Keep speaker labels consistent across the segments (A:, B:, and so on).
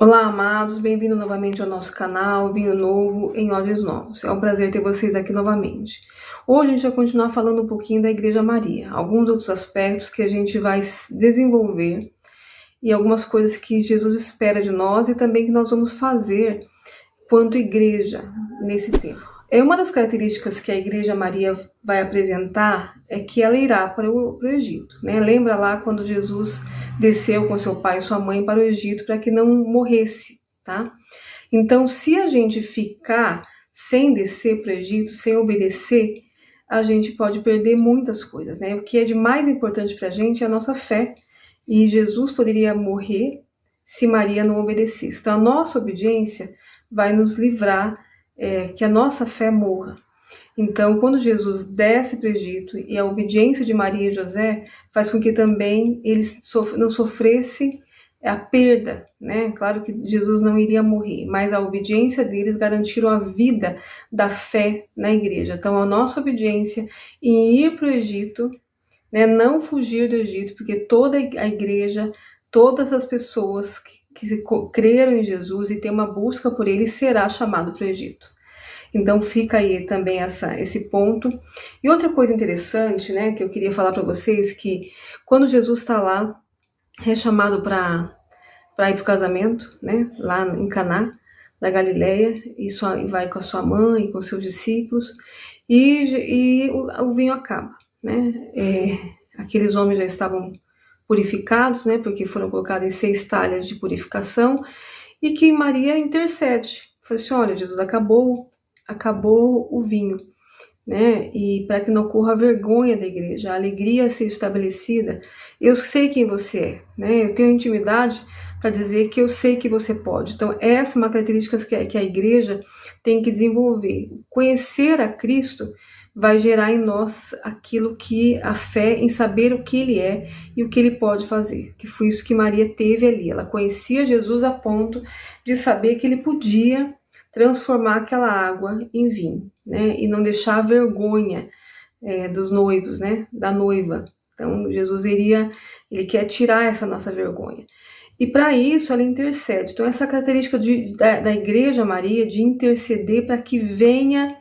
A: Olá, amados, bem-vindo novamente ao nosso canal Vinho Novo em Ódios Novos. É um prazer ter vocês aqui novamente. Hoje a gente vai continuar falando um pouquinho da Igreja Maria, alguns outros aspectos que a gente vai desenvolver e algumas coisas que Jesus espera de nós e também que nós vamos fazer quanto igreja nesse tempo. Uma das características que a Igreja Maria vai apresentar é que ela irá para o Egito, né? Lembra lá quando Jesus desceu com seu pai e sua mãe para o Egito para que não morresse, tá? Então, se a gente ficar sem descer para o Egito, sem obedecer, a gente pode perder muitas coisas, né? O que é de mais importante para a gente é a nossa fé. E Jesus poderia morrer se Maria não obedecesse. Então, a nossa obediência vai nos livrar que a nossa fé morra. Então, quando Jesus desce para o Egito e a obediência de Maria e José faz com que também eles não sofressem a perda, né? Claro que Jesus não iria morrer, mas a obediência deles garantiram a vida da fé na igreja. Então, a nossa obediência em ir para o Egito, né? Não fugir do Egito, porque toda a igreja, todas as pessoas que creram em Jesus e têm uma busca por ele será chamado para o Egito. Então fica aí também esse ponto. E outra coisa interessante, né, que eu queria falar para vocês, que quando Jesus está lá, é chamado para ir para o casamento, né, lá em Caná, da Galileia, e vai com a sua mãe, com seus discípulos, e o vinho acaba, né? Aqueles homens já estavam purificados, né, porque foram colocados em 6 talhas de purificação, e que Maria intercede. Falou assim, olha, Jesus, acabou o vinho, né? E para que não ocorra a vergonha da igreja, a alegria a ser estabelecida, eu sei quem você é, né? Eu tenho intimidade para dizer que eu sei que você pode. Então, essa é uma característica que a igreja tem que desenvolver. Conhecer a Cristo vai gerar em nós aquilo que a fé em saber o que ele é e o que ele pode fazer. Que foi isso que Maria teve ali. Ela conhecia Jesus a ponto de saber que ele podia transformar aquela água em vinho, né? E não deixar a vergonha dos noivos, né? Da noiva. Então, Jesus ele quer tirar essa nossa vergonha. E para isso, ela intercede. Então, essa característica da Igreja Maria de interceder para que venha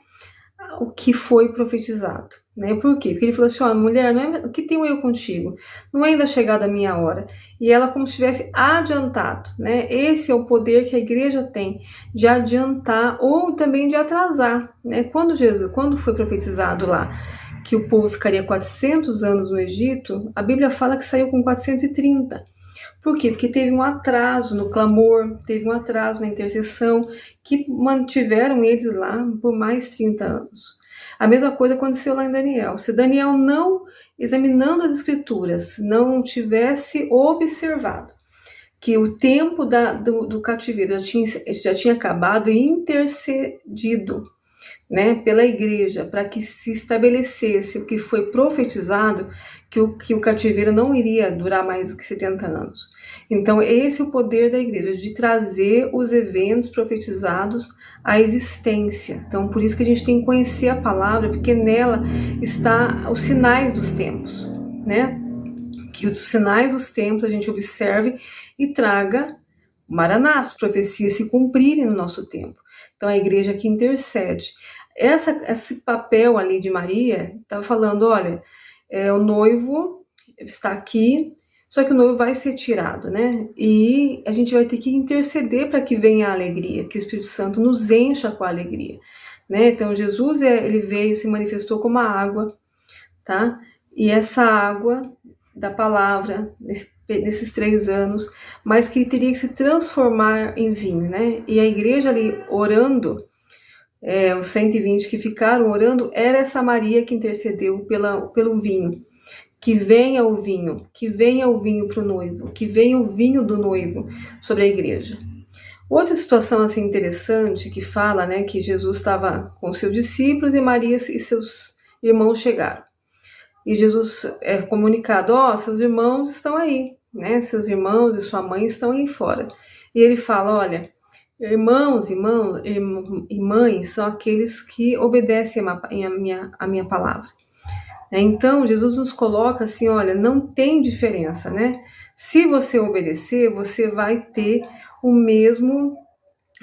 A: o que foi profetizado, né? Por quê? Porque ele falou assim, ó, mulher, o que tenho eu contigo? Não é ainda chegada a minha hora. E ela como se tivesse adiantado, né? Esse é o poder que a igreja tem de adiantar ou também de atrasar, né? Quando foi profetizado lá que o povo ficaria 400 anos no Egito, a Bíblia fala que saiu com 430. Por quê? Porque teve um atraso no clamor, teve um atraso na intercessão, que mantiveram eles lá por mais 30 anos. A mesma coisa aconteceu lá em Daniel. Se Daniel não, examinando as escrituras, não tivesse observado que o tempo do cativeiro já tinha acabado e intercedido, né, pela igreja, para que se estabelecesse o que foi profetizado, que o cativeiro não iria durar mais que 70 anos. Então, esse é o poder da igreja, de trazer os eventos profetizados à existência. Então, por isso que a gente tem que conhecer a palavra, porque nela está os sinais dos tempos, né? Que os sinais dos tempos a gente observe e traga Maraná, as profecias se cumprirem no nosso tempo. Então, a igreja que intercede. Esse papel ali de Maria estava falando, olha, o noivo está aqui, só que o noivo vai ser tirado, né? E a gente vai ter que interceder para que venha a alegria, que o Espírito Santo nos encha com a alegria, né? Então, Jesus, ele veio, se manifestou como a água, tá? E essa água da palavra, nesses 3 anos, mas que ele teria que se transformar em vinho, né? E a igreja ali orando, os 120 que ficaram orando, era essa Maria que intercedeu pelo vinho. Que venha o vinho para o noivo, que venha o vinho do noivo sobre a igreja. Outra situação assim interessante que fala, né, que Jesus estava com seus discípulos e Maria e seus irmãos chegaram. E Jesus é comunicado, seus irmãos estão aí, né? Seus irmãos e sua mãe estão aí fora. E ele fala, olha, irmãos e mães são aqueles que obedecem a minha palavra. Então, Jesus nos coloca assim, olha, não tem diferença, né? Se você obedecer, você vai ter o mesmo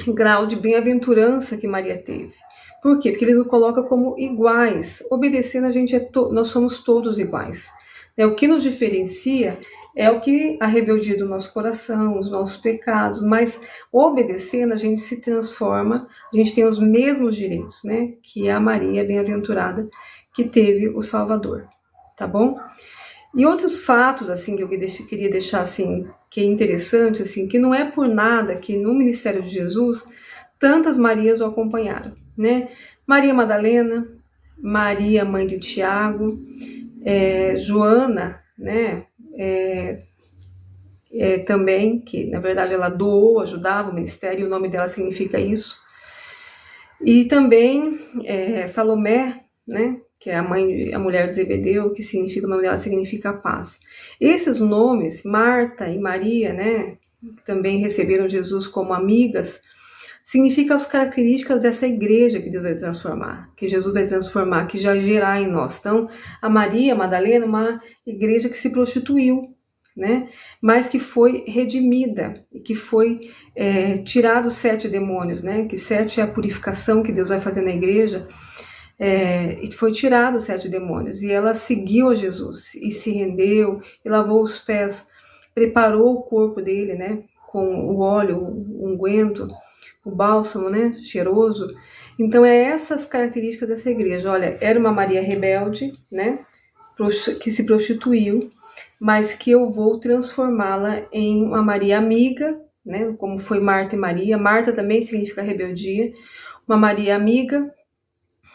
A: grau de bem-aventurança que Maria teve. Por quê? Porque ele nos coloca como iguais. Obedecendo, nós somos todos iguais. O que nos diferencia é o que a rebeldia do nosso coração, os nossos pecados, mas obedecendo a gente se transforma, a gente tem os mesmos direitos, né? Que é a Maria bem-aventurada que teve o Salvador, tá bom? E outros fatos, assim, que eu queria deixar, assim, que é interessante, assim, que não é por nada que no ministério de Jesus tantas Marias o acompanharam, né? Maria Madalena, Maria, mãe de Tiago, Joana, né? Também, que na verdade ela doou, ajudava o ministério, e o nome dela significa isso. E também Salomé, né? Que é a mulher de Zebedeu, que significa, o nome dela significa paz. Esses nomes, Marta e Maria, né, também receberam Jesus como amigas, significam as características dessa igreja que Deus vai transformar, que Jesus vai transformar, que já gerar em nós. Então, a Maria Madalena é uma igreja que se prostituiu, né, mas que foi redimida, e que foi tirado os 7 demônios, né, que 7 é a purificação que Deus vai fazer na igreja, e foi tirado os 7 demônios, e ela seguiu a Jesus, e se rendeu, e lavou os pés, preparou o corpo dele, né, com o óleo, o unguento, o bálsamo, né, cheiroso. Então, essas características dessa igreja. Olha, era uma Maria rebelde, né, que se prostituiu, mas que eu vou transformá-la em uma Maria amiga, né, como foi Marta e Maria. Marta também significa rebeldia. Uma Maria amiga,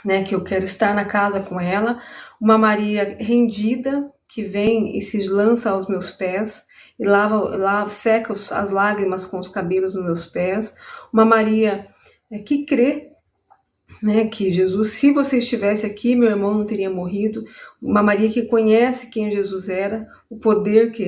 A: né, que eu quero estar na casa com ela, uma Maria rendida, que vem e se lança aos meus pés, e seca as lágrimas com os cabelos nos meus pés, uma Maria que crê, né, que Jesus, se você estivesse aqui, meu irmão não teria morrido, uma Maria que conhece quem Jesus era, o poder que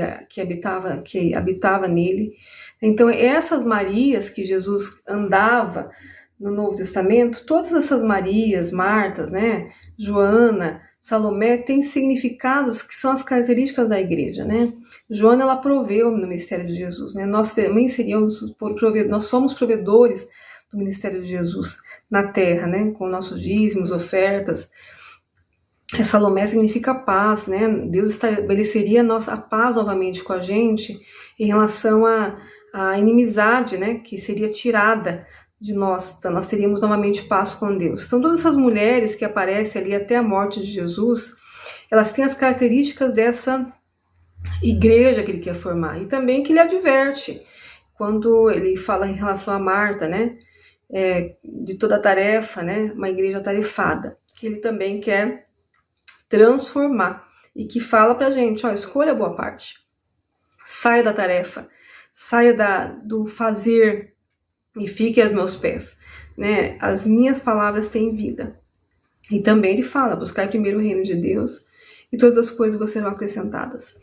A: habitava nele. Então, essas Marias que Jesus andava no Novo Testamento, todas essas Marias, Martas, né, Joana, Salomé, têm significados que são as características da igreja, né? Joana, ela proveu no ministério de Jesus, né? Nós também nós somos provedores do ministério de Jesus na terra, né? Com nossos dízimos, ofertas. Salomé significa paz, né? Deus estabeleceria a paz novamente com a gente em relação à inimizade, né? Que seria tirada de nós, então nós teríamos novamente paz com Deus. Então, todas essas mulheres que aparecem ali até a morte de Jesus, elas têm as características dessa igreja que ele quer formar, e também que ele adverte, quando ele fala em relação a Marta, né, de toda a tarefa, né, uma igreja tarefada, que ele também quer transformar, e que fala pra gente, escolha a boa parte, saia da tarefa, saia do fazer, e fique aos meus pés, né? As minhas palavras têm vida. E também ele fala, buscar primeiro o reino de Deus, e todas as coisas vão serão acrescentadas.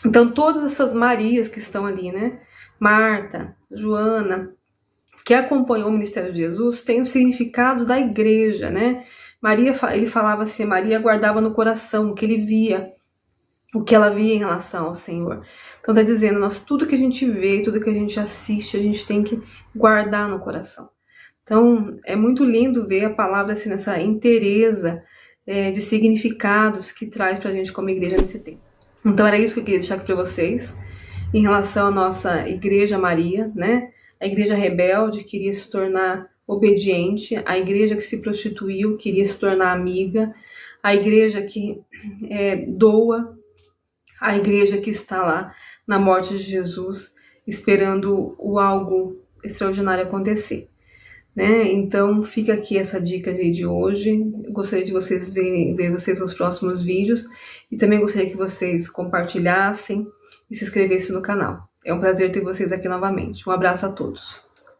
A: Então, todas essas Marias que estão ali, né? Marta, Joana, que acompanhou o ministério de Jesus, tem o significado da igreja, né? Maria, ele falava assim, Maria guardava no coração o que ele via, o que ela via em relação ao Senhor. Então está dizendo, tudo que a gente vê, tudo que a gente assiste, a gente tem que guardar no coração. Então é muito lindo ver a palavra assim, nessa inteireza de significados que traz para a gente como igreja nesse tempo. Então era isso que eu queria deixar aqui para vocês, em relação à nossa igreja Maria, né? A igreja rebelde queria se tornar obediente, a igreja que se prostituiu queria se tornar amiga, a igreja que doa, a igreja que está lá na morte de Jesus, esperando o algo extraordinário acontecer, né? Então fica aqui essa dica de hoje. Gostaria de vocês ver vocês nos próximos vídeos, e também gostaria que vocês compartilhassem e se inscrevessem no canal. É um prazer ter vocês aqui novamente. Um abraço a todos.